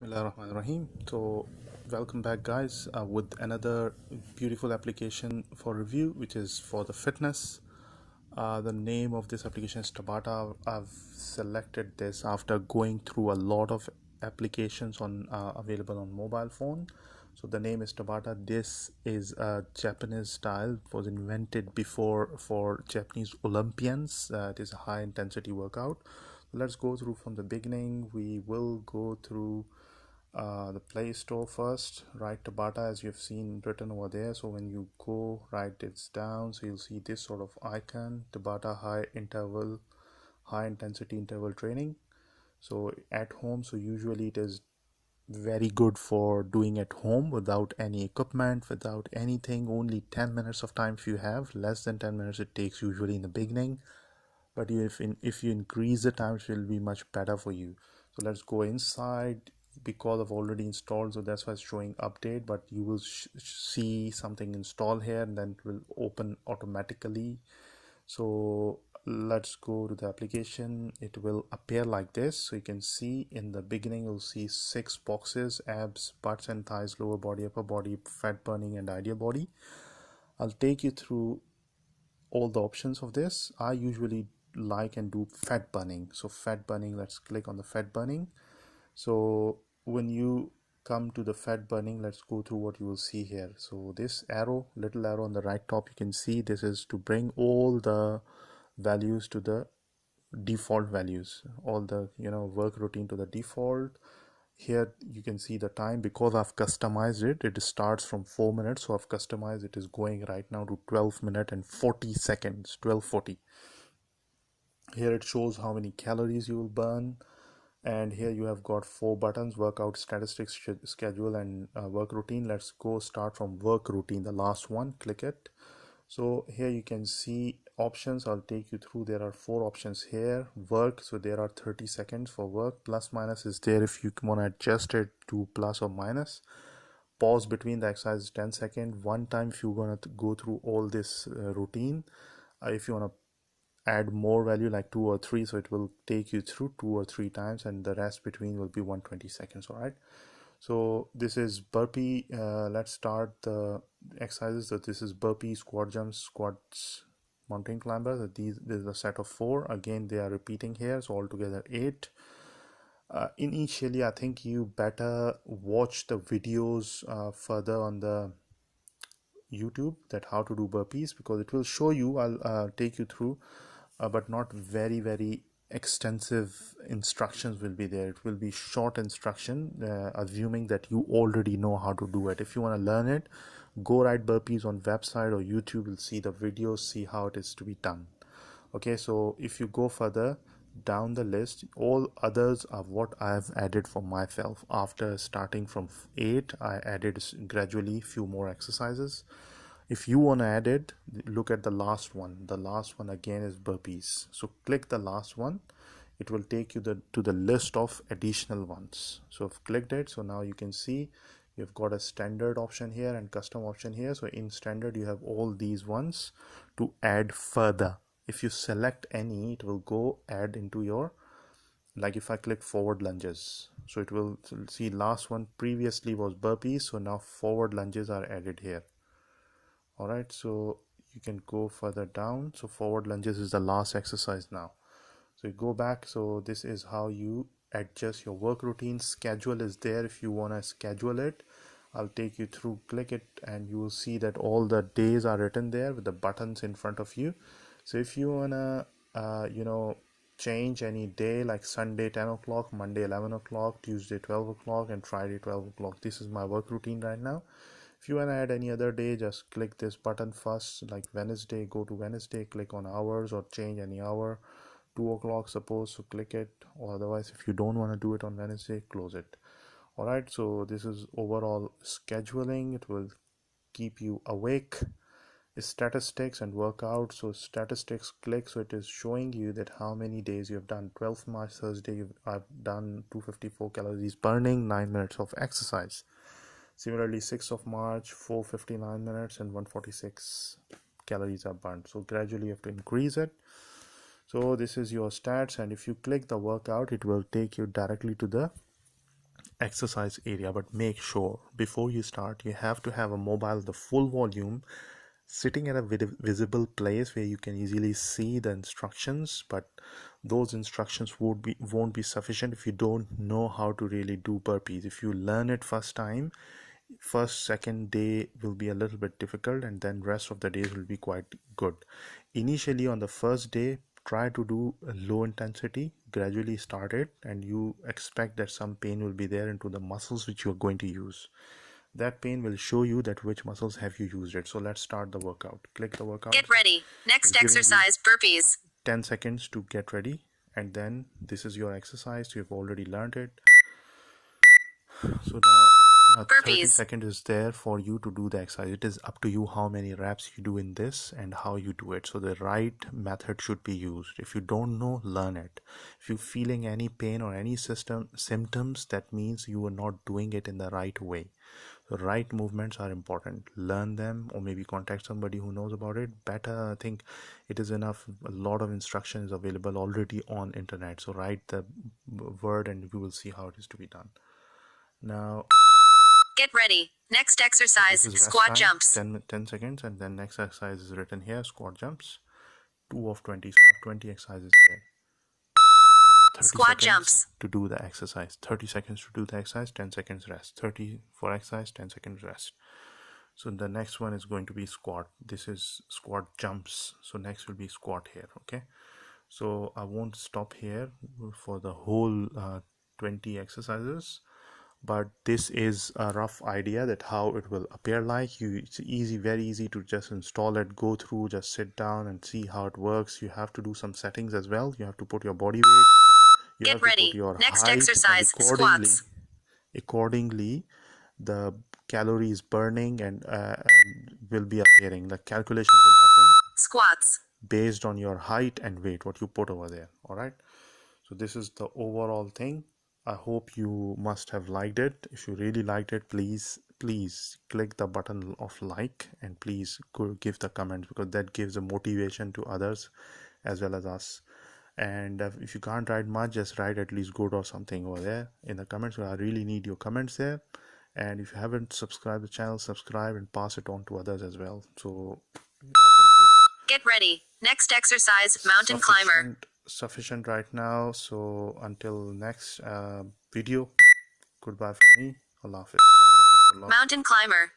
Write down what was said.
Bismillahirrahmanirrahim. So, welcome back, guys, with another beautiful application for review, which is for the fitness. The name of this application is Tabata. I've selected this after going through a lot of applications on available on mobile phone. So the name is Tabata. This is a Japanese style. It was invented before for Japanese Olympians. It is a high intensity workout. Let's go through from the beginning. We will go through the Play Store first. Write Tabata as you've seen written over there. So when you go write it's down, so you'll see this sort of icon, Tabata high intensity interval training. So at home, so usually it is very good for doing at home without any equipment, without anything. Only 10 minutes of time if you have. Less than 10 minutes it takes usually in the beginning, but if you increase the time, it will be much better for you. So let's go inside. Because I've already installed, so that's why it's showing update, but you will see something install here and then it will open automatically. So let's go to the application. It will appear like this. So you can see in the beginning you'll see 6 boxes: abs, butts and thighs, lower body, upper body, fat burning and ideal body. I'll take you through all the options of this. I usually like and do fat burning. So fat burning, let's click on the fat burning. So when you come to the fat burning, let's go through what you will see here. So this arrow, little arrow on the right top, you can see this is to bring all the values to the default values, all the work routine to the default. Here you can see the time. Because I've customized it, it starts from 4 minutes, so I've customized it is going right now to 12 minutes and 40 seconds, 12:40. Here it shows how many calories you will burn, and here you have got 4 buttons: workout, statistics, schedule and work routine. Let's go start from work routine, the last one. Click it. So here you can see options. I'll take you through. There are 4 options here. Work, so there are 30 seconds for work. Plus minus is there if you want to adjust it to plus or minus. Pause between the exercises 10 seconds. One time if you're going to go through all this routine. If you want to add more value like 2 or 3, so it will take you through 2 or 3 times, and the rest between will be 120 seconds. All right, so this is burpee. Let's start the exercises. So this is burpee, squat jumps, squats, mountain climbers. This is a set of 4. Again they are repeating here, so altogether 8. Initially I think you better watch the videos further on the YouTube, that how to do burpees, because it will show you. I'll take you through, but not very extensive instructions will be there. It will be short instruction, assuming that you already know how to do it. If you want to learn it, go write burpees on website or YouTube. You'll see the videos, see how it is to be done. Okay, so if you go further down the list, all others are what I have added for myself. After starting from 8, I added gradually few more exercises. If you want to add it, look at the last one. The last one again is burpees. So click the last one. It will take you to the list of additional ones. So I've clicked it. So now you can see you've got a standard option here and custom option here. So in standard you have all these ones to add further. If you select any, it will go add into your, like if I click forward lunges, so it will see last one previously was burpees, so now forward lunges are added here. All right, so you can go further down. So forward lunges is the last exercise now. So you go back. So this is how you adjust your work routine. Schedule is there if you want to schedule it. I'll take you through. Click it and you will see that all the days are written there with the buttons in front of you. So if you wanna change any day, like Sunday 10 o'clock, Monday 11 o'clock, Tuesday 12 o'clock and Friday 12 o'clock, this is my work routine right now. If you want to add any other day, just click this button first. Like Wednesday, go to Wednesday, click on hours or change any hour. 2 o'clock suppose, so click it. Or otherwise, if you don't want to do it on Wednesday, close it. All right, so this is overall scheduling. It will keep you awake. Statistics and workout. So statistics, click, so it is showing you that how many days you have done. 12th March Thursday, I've done 254 calories burning, 9 minutes of exercise. Similarly, 6th of March, 459 minutes and 146 calories are burned. So gradually you have to increase it. So this is your stats, and if you click the workout, it will take you directly to the exercise area, but make sure before you start you have to have a mobile the full volume, sitting at a visible place where you can easily see the instructions. But those instructions won't be sufficient if you don't know how to really do burpees. If you learn it first time, second day will be a little bit difficult, and then rest of the days will be quite good. Initially on the first day, try to do a low intensity, gradually start it, and you expect that some pain will be there into the muscles which you are going to use. That pain will show you that which muscles have you used it. So let's start the workout. Click the workout. Get ready. Next exercise, burpees. 10 seconds to get ready, and then this is your exercise. You've already learned it. So now 30 seconds is there for you to do the exercise. It is up to you how many reps you do in this and how you do it. So the right method should be used. If you don't know, learn it. If you're feeling any pain or any symptoms, that means you are not doing it in the right way. The right movements are important. Learn them, or maybe contact somebody who knows about it. Better, I think it is enough. A lot of instruction is available already on internet. So write the word and you will see how it is to be done. Now get ready. Next exercise, squat jumps. 10 seconds, and then next exercise is written here, squat jumps. 2 of 20, so I have 20 exercises here. Squat jumps to do the exercise. 30 seconds to do the exercise, 10 seconds rest. 30 for exercise, 10 seconds rest. So the next one is going to be squat. This is squat jumps. So next will be squat here. Okay, so I won't stop here for the whole 20 exercises, but this is a rough idea that how it will appear like. It's easy, very easy to just install it, go through, just sit down and see how it works. You have to do some settings as well. You have to put your body weight, you get have ready. to put your next height, exercise, squats. Accordingly the calories burning and will be appearing. The calculations will happen squats based on your height and weight, what you put over there. All right, so this is the overall thing. I hope you must have liked it. If you really liked it, please click the button of like, and please give the comments, because that gives a motivation to others as well as us. And if you can't write much, just write at least good or something over there in the comments. So I really need your comments there. And if you haven't subscribed the channel, subscribe and pass it on to others as well. So I think it is get ready. Next exercise, mountain climber. Sufficient right now. So until next video, goodbye from me. Allah Hafiz. Mountain climber.